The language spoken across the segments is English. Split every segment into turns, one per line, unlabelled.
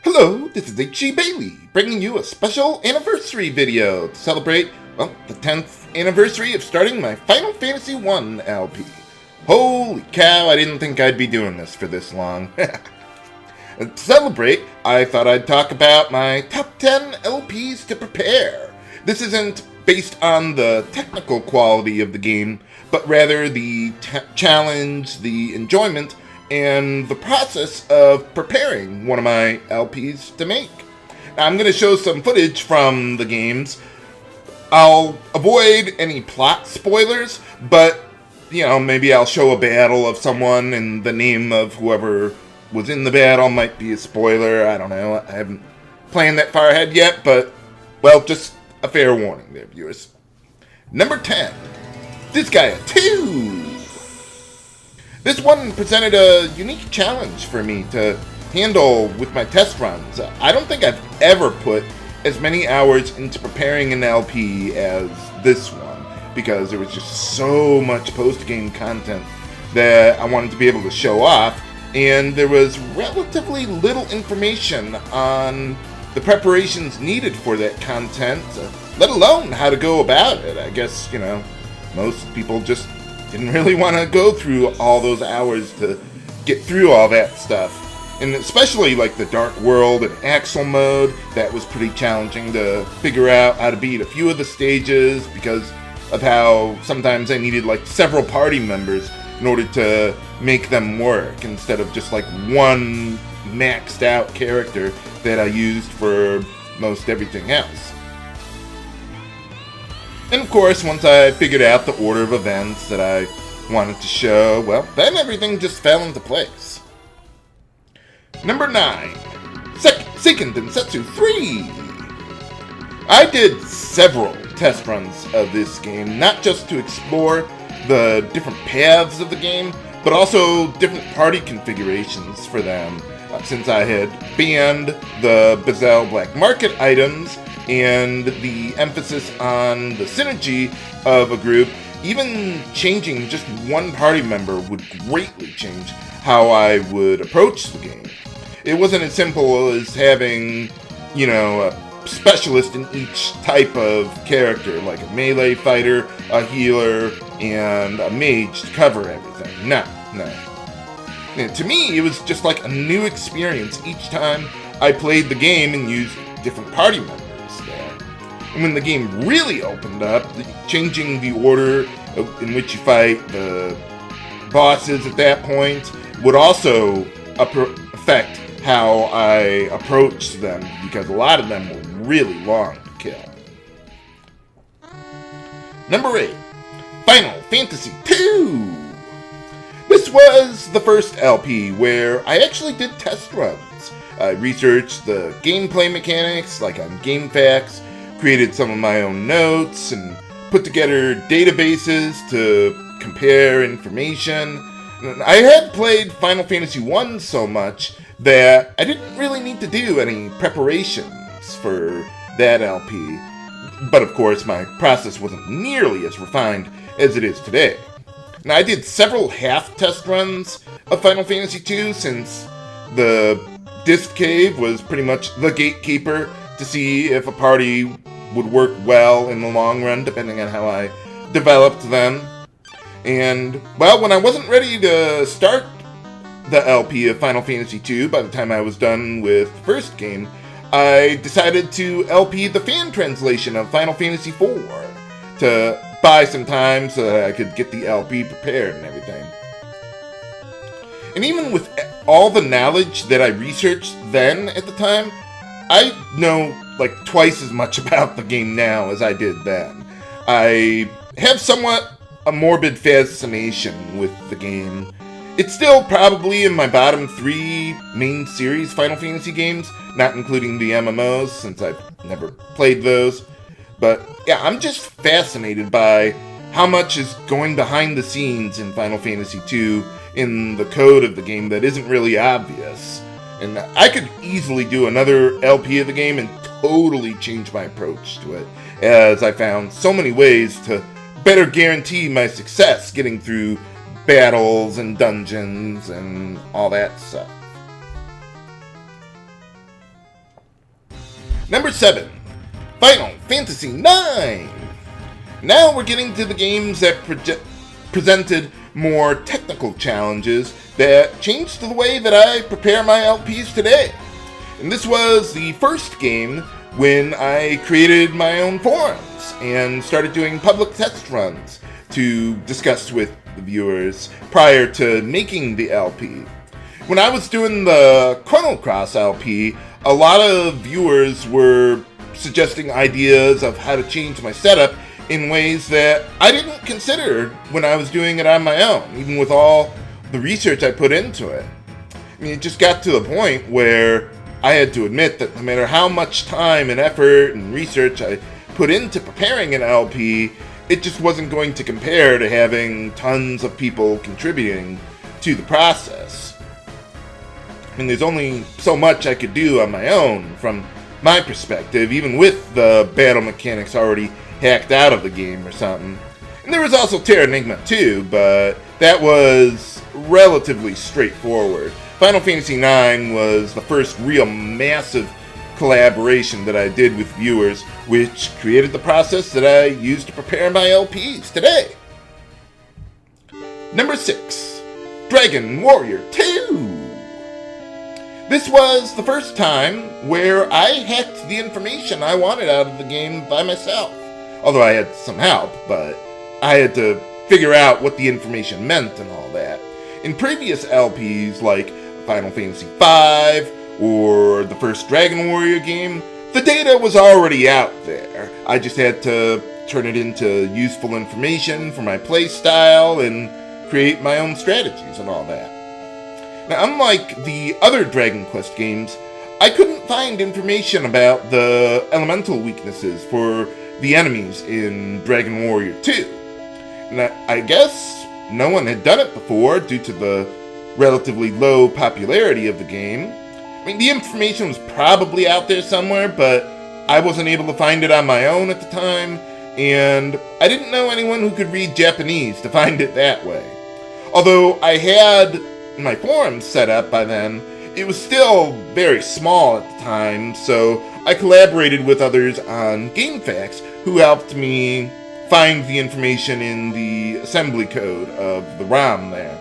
Hello, this is H.G. Bailey, bringing you a special anniversary video to celebrate, well, the 10th anniversary of starting my Final Fantasy I LP. Holy cow, I didn't think I'd be doing this for this long. To celebrate, I thought I'd talk about my top 10 LPs to prepare. This isn't based on the technical quality of the game, but rather the challenge, the enjoyment, and the process of preparing one of my LPs to make. Now, I'm going to show some footage from the games. I'll avoid any plot spoilers, but, maybe I'll show a battle of someone and the name of whoever was in the battle might be a spoiler. I don't know. I haven't planned that far ahead yet, but, well, just a fair warning there, viewers. Number 10. This guy a 2. This one presented a unique challenge for me to handle with my test runs. I don't think I've ever put as many hours into preparing an LP as this one, because there was just so much post-game content that I wanted to be able to show off, and there was relatively little information on the preparations needed for that content, let alone how to go about it. I guess, most people just didn't really want to go through all those hours to get through all that stuff. And especially like the Dark World and Axle mode, that was pretty challenging to figure out how to beat a few of the stages because of how sometimes I needed like several party members in order to make them work instead of just like one maxed out character that I used for most everything else. And of course, once I figured out the order of events that I wanted to show, well, then everything just fell into place. Number 9. Seiken Densetsu 3. I did several test runs of this game, not just to explore the different paths of the game, but also different party configurations for them, since I had banned the Bezel Black Market items and the emphasis on the synergy of a group. Even changing just one party member would greatly change how I would approach the game. It wasn't as simple as having, a specialist in each type of character, like a melee fighter, a healer, and a mage to cover everything. No. And to me, it was just like a new experience each time I played the game and used different party members there. And when the game really opened up, changing the order in which you fight the bosses at that point would also affect how I approached them, because a lot of them were really long to kill. Number 8. Final Fantasy II. This was the first LP where I actually did test runs. I researched the gameplay mechanics, like on GameFAQs, created some of my own notes, and put together databases to compare information. I had played Final Fantasy I so much that I didn't really need to do any preparations for that LP. But of course, my process wasn't nearly as refined as it is today. Now, I did several half test runs of Final Fantasy II, since the Disc Cave was pretty much the gatekeeper to see if a party would work well in the long run, depending on how I developed them. And, well, when I wasn't ready to start the LP of Final Fantasy II, by the time I was done with the first game, I decided to LP the fan translation of Final Fantasy IV to buy some time so that I could get the LP prepared and everything. And even with all the knowledge that I researched then at the time, I know like twice as much about the game now as I did then. I have somewhat a morbid fascination with the game. It's still probably in my bottom 3 main series Final Fantasy games, not including the MMOs, since I've never played those. But yeah, I'm just fascinated by how much is going behind the scenes in Final Fantasy II in the code of the game that isn't really obvious. And I could easily do another LP of the game and totally change my approach to it, as I found so many ways to better guarantee my success getting through battles and dungeons and all that stuff. Number 7, Final Fantasy IX. Now we're getting to the games that presented more technical challenges that changed the way that I prepare my LPs today. And this was the first game when I created my own forums and started doing public test runs to discuss with the viewers prior to making the LP. When I was doing the Chrono Cross LP, a lot of viewers were suggesting ideas of how to change my setup in ways that I didn't consider when I was doing it on my own, even with all the research I put into it. I mean, it just got to the point where I had to admit that no matter how much time and effort and research I put into preparing an LP, it just wasn't going to compare to having tons of people contributing to the process. I mean, there's only so much I could do on my own from my perspective, even with the battle mechanics already hacked out of the game or something. And there was also Terra Enigma too, but that was relatively straightforward. Final Fantasy IX was the first real massive collaboration that I did with viewers, which created the process that I use to prepare my LPs today. Number 6, Dragon Warrior 2. This was the first time where I hacked the information I wanted out of the game by myself. Although I had some help, but I had to figure out what the information meant and all that. In previous LPs like Final Fantasy V or the first Dragon Warrior game, the data was already out there. I just had to turn it into useful information for my playstyle and create my own strategies and all that. Now, unlike the other Dragon Quest games, I couldn't find information about the elemental weaknesses for the enemies in Dragon Warrior 2. And I guess no one had done it before due to the relatively low popularity of the game. I mean, the information was probably out there somewhere, but I wasn't able to find it on my own at the time, and I didn't know anyone who could read Japanese to find it that way. Although I had my forums set up by then, it was still very small at the time, so I collaborated with others on GameFAQs who helped me find the information in the assembly code of the ROM there.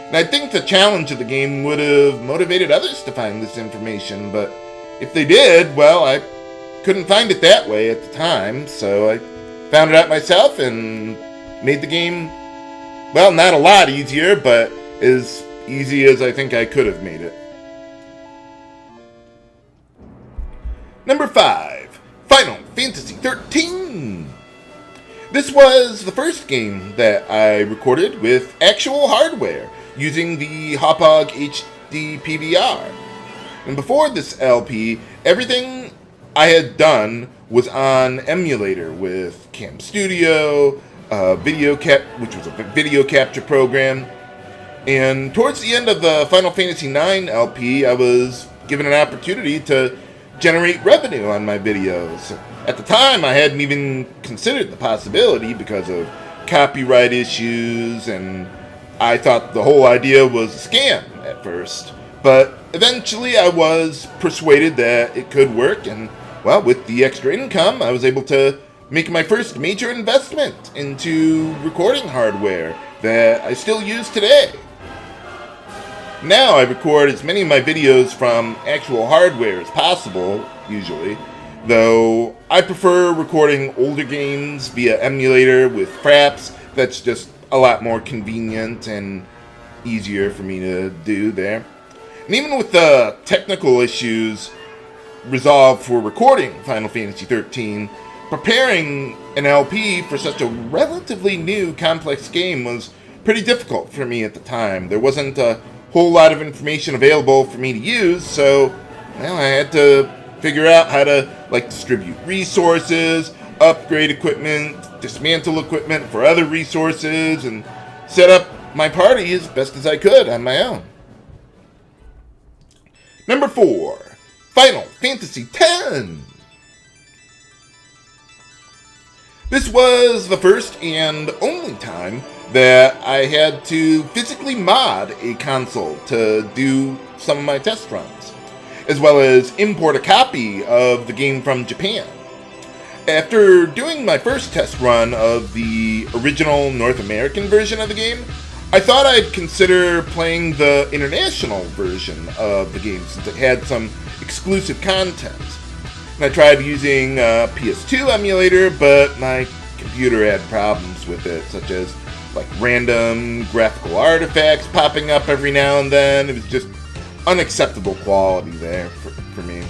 And I think the challenge of the game would have motivated others to find this information, but if they did, well, I couldn't find it that way at the time, so I found it out myself and made the game, well, not a lot easier, but as easy as I think I could have made it. Number 5, Final Fantasy XIII. This was the first game that I recorded with actual hardware, using the Hauppauge HD PVR. And before this LP, everything I had done was on emulator with Cam Studio, which was a video capture program. And towards the end of the Final Fantasy IX LP, I was given an opportunity to generate revenue on my videos. At the time, I hadn't even considered the possibility because of copyright issues, and I thought the whole idea was a scam at first. But eventually I was persuaded that it could work, and, well, with the extra income, I was able to make my first major investment into recording hardware that I still use today. Now I record as many of my videos from actual hardware as possible, usually, though I prefer recording older games via emulator with fraps. That's just a lot more convenient and easier for me to do there. And even with the technical issues resolved for recording Final Fantasy XIII, preparing an LP for such a relatively new, complex game was pretty difficult for me at the time. There wasn't a whole lot of information available for me to use, so, well, I had to figure out how to, distribute resources, upgrade equipment, dismantle equipment for other resources, and set up my party as best as I could on my own. Number 4, Final Fantasy X. This was the first and only time that I had to physically mod a console to do some of my test runs. as well as import a copy of the game from Japan. After doing my first test run of the original North American version of the game, I thought I'd consider playing the international version of the game since it had some exclusive content. And I tried using a PS2 emulator, but my computer had problems with it, such as like random graphical artifacts popping up every now and then. It was just unacceptable quality there for me.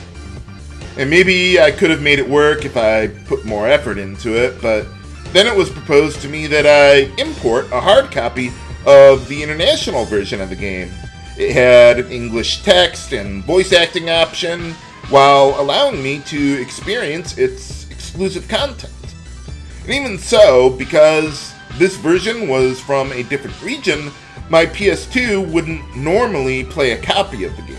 And maybe I could have made it work if I put more effort into it, but then it was proposed to me that I import a hard copy of the international version of the game. It had an English text and voice acting option, while allowing me to experience its exclusive content. And even so, because this version was from a different region, my PS2 wouldn't normally play a copy of the game.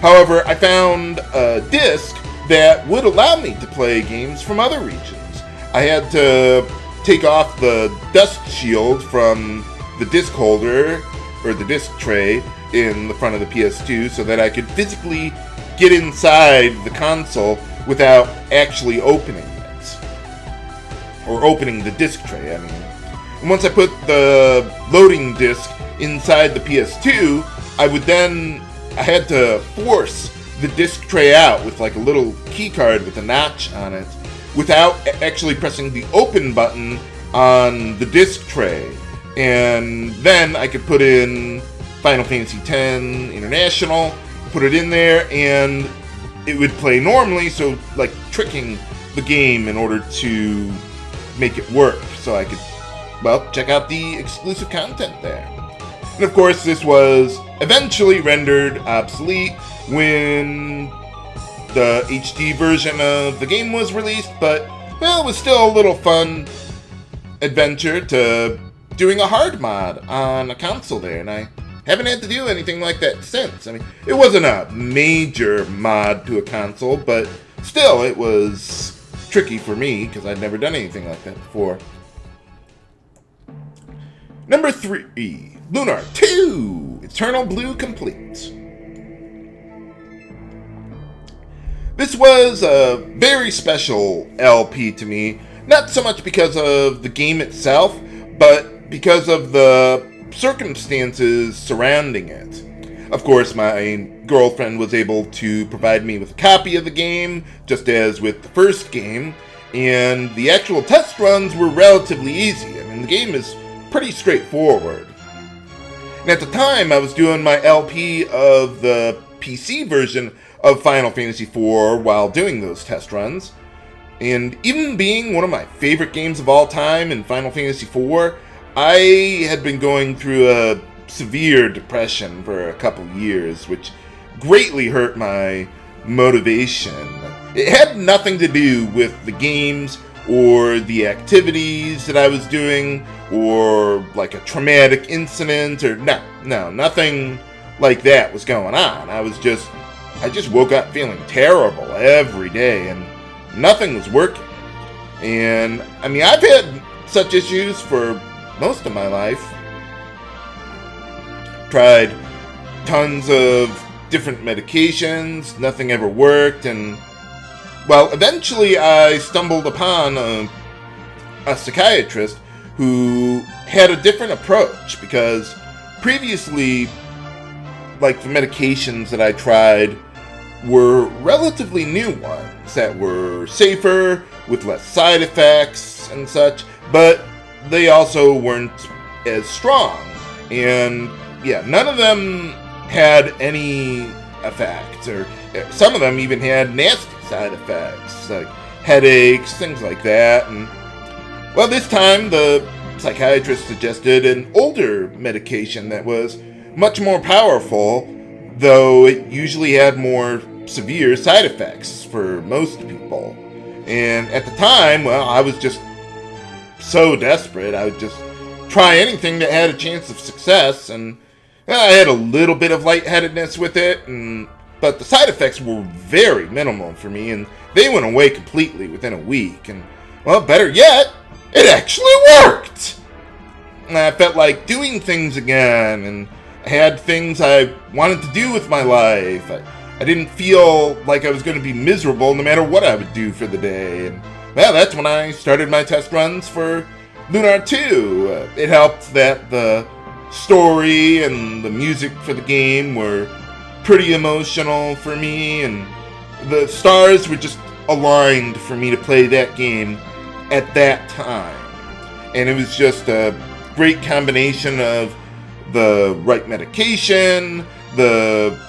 However, I found a disc that would allow me to play games from other regions. I had to take off the dust shield from the disc holder, or the disc tray, in the front of the PS2 so that I could physically get inside the console without actually opening it. Or opening the disc tray, I mean. And once I put the loading disc inside the PS2, I had to force the disc tray out with like a little key card with a notch on it without actually pressing the open button on the disc tray. And then I could put in Final Fantasy X International, put it in there, and it would play normally, so like tricking the game in order to make it work so I could, well, check out the exclusive content there. And of course, this was eventually rendered obsolete when the HD version of the game was released, but, well, it was still a little fun adventure to doing a hard mod on a console there, and I haven't had to do anything like that since. I mean, it wasn't a major mod to a console, but still, it was tricky for me because I'd never done anything like that before. Number 3, Lunar 2, Eternal Blue Complete. This was a very special LP to me, not so much because of the game itself, but because of the circumstances surrounding it. Of course, my girlfriend was able to provide me with a copy of the game, just as with the first game, and the actual test runs were relatively easy. I mean, the game is pretty straightforward. And at the time, I was doing my LP of the PC version of Final Fantasy IV while doing those test runs. And even being one of my favorite games of all time in Final Fantasy IV, I had been going through a severe depression for a couple years, which greatly hurt my motivation. It had nothing to do with the games or the activities that I was doing, or like a traumatic incident, or nothing like that was going on. I just woke up feeling terrible every day, and nothing was working. And I mean, I've had such issues for most of my life. Tried tons of different medications, nothing ever worked, and well, eventually I stumbled upon a psychiatrist who had a different approach, because previously, like, the medications that I tried were relatively new ones that were safer, with less side effects and such, but they also weren't as strong. And yeah, none of them had any effect, or some of them even had nasty side effects, like headaches, things like that. And well, this time the psychiatrist suggested an older medication that was much more powerful, though it usually had more severe side effects for most people. And at the time, well, I was just so desperate, I would just try anything that had a chance of success, and I had a little bit of lightheadedness with it, but the side effects were very minimal for me, and they went away completely within a week. And, well, better yet, it actually worked! And I felt like doing things again, and I had things I wanted to do with my life. I didn't feel like I was going to be miserable no matter what I would do for the day. And well, that's when I started my test runs for Lunar 2. It helped that the story and the music for the game were pretty emotional for me, and the stars were just aligned for me to play that game at that time. And it was just a great combination of the right medication, the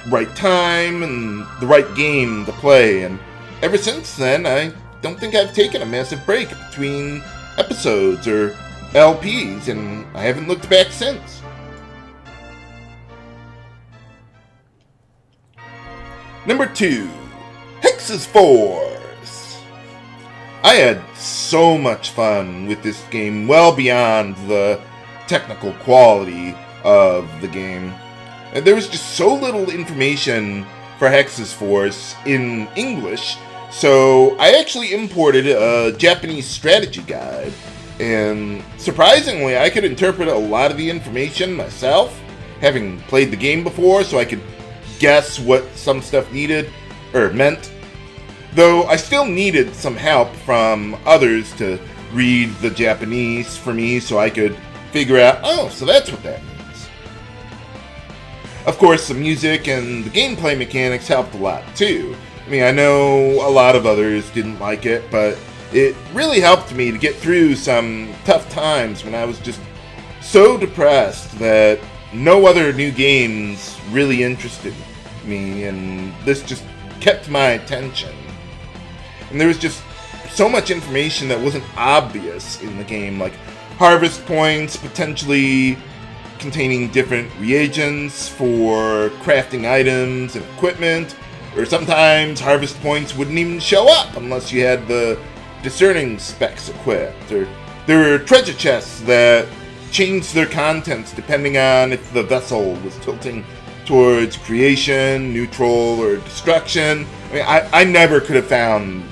right time, and the right game to play. And ever since then, I don't think I've taken a massive break between episodes or LPs, and I haven't looked back since. Number 2, Hexes Force. I had so much fun with this game, well beyond the technical quality of the game. And there was just so little information for Hexes Force in English, so I actually imported a Japanese strategy guide. And surprisingly, I could interpret a lot of the information myself, having played the game before, so I could guess what some stuff needed or meant. Though I still needed some help from others to read the Japanese for me so I could figure out, oh, so that's what that means. Of course, the music and the gameplay mechanics helped a lot too. I mean, I know a lot of others didn't like it, but it really helped me to get through some tough times when I was just so depressed that no other new games really interested me, and this just kept my attention. And there was just so much information that wasn't obvious in the game, like harvest points potentially containing different reagents for crafting items and equipment, or sometimes harvest points wouldn't even show up unless you had the discerning specs equipped, or there were treasure chests that changed their contents depending on if the vessel was tilting towards creation, neutral, or destruction. I mean, I never could have found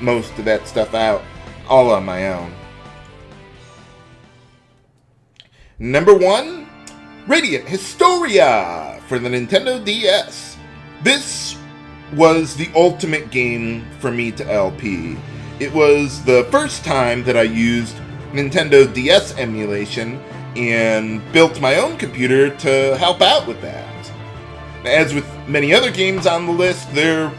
most of that stuff out all on my own. Number 1, Radiant Historia for the Nintendo DS. This was the ultimate game for me to LP. It was the first time that I used Nintendo DS emulation and built my own computer to help out with that. As with many other games on the list, there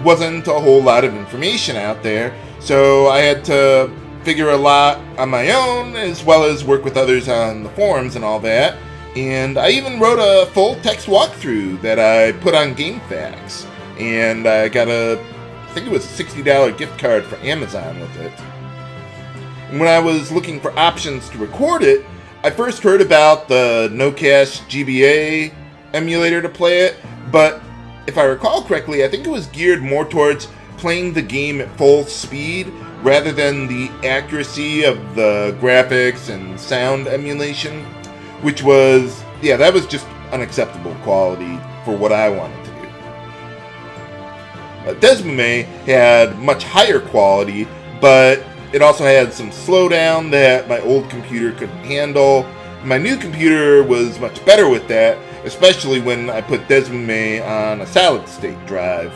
wasn't a whole lot of information out there, so I had to figure a lot on my own, as well as work with others on the forums and all that. And I even wrote a full text walkthrough that I put on GameFAQs, and I got I think it was a $60 gift card for Amazon with it. And when I was looking for options to record it, I first heard about the no-cache GBA emulator to play it, but if I recall correctly, I think it was geared more towards playing the game at full speed rather than the accuracy of the graphics and sound emulation, which was, yeah, that was just unacceptable quality for what I wanted to do. Desmume had much higher quality, but it also had some slowdown that my old computer couldn't handle. My new computer was much better with that, especially when I put Desmume on a solid state drive.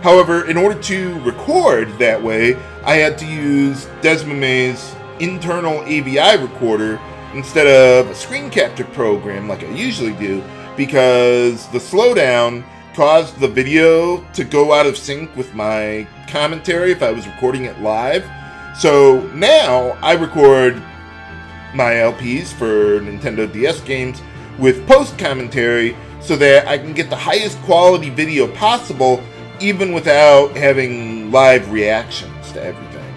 However, in order to record that way, I had to use Desmume's internal AVI recorder instead of a screen capture program like I usually do, because the slowdown caused the video to go out of sync with my commentary if I was recording it live. So now I record my LPs for Nintendo DS games with post-commentary so that I can get the highest quality video possible even without having live reactions to everything.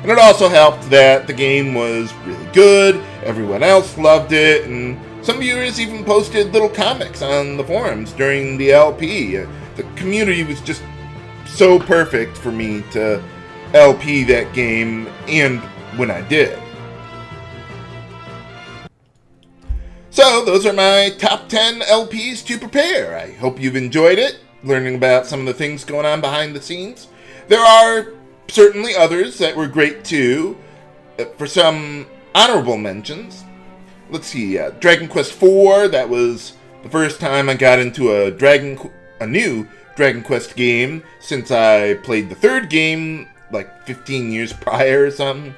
And it also helped that the game was really good, everyone else loved it, and some viewers even posted little comics on the forums during the LP. The community was just so perfect for me to LP that game, and when I did. So, those are my top 10 LPs to prepare. I hope you've enjoyed it, learning about some of the things going on behind the scenes. There are certainly others that were great too. For some honorable mentions, let's see, Dragon Quest IV, that was the first time I got into a Dragon a new Dragon Quest game since I played the third game like 15 years prior or something.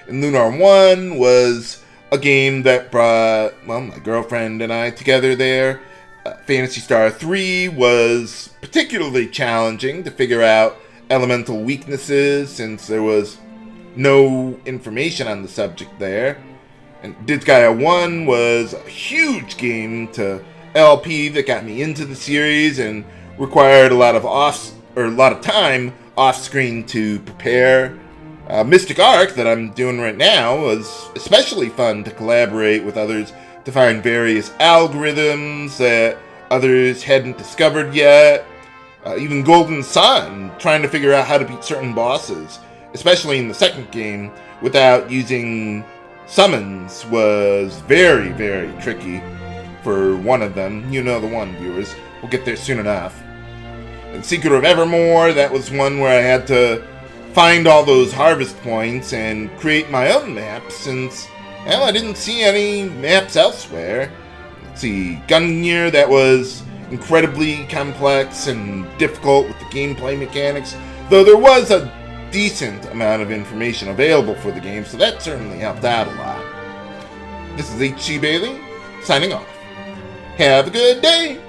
And Lunar 1 was a game that brought, well, my girlfriend and I together there. Phantasy Star 3 was particularly challenging to figure out elemental weaknesses since there was no information on the subject there. And Disgaea 1 was a huge game to LP that got me into the series and required a lot of time off-screen to prepare. Mystic Arc that I'm doing right now was especially fun to collaborate with others to find various algorithms that others hadn't discovered yet. Even Golden Sun, trying to figure out how to beat certain bosses, especially in the second game, without using summons, was very, very tricky for one of them. You know the one, viewers. We'll get there soon enough. And Secret of Evermore, that was one where I had to find all those harvest points and create my own maps since, well, I didn't see any maps elsewhere. Let's see, Gungnir, that was incredibly complex and difficult with the gameplay mechanics, though there was a decent amount of information available for the game, so that certainly helped out a lot. This is H.C. Bailey, signing off. Have a good day!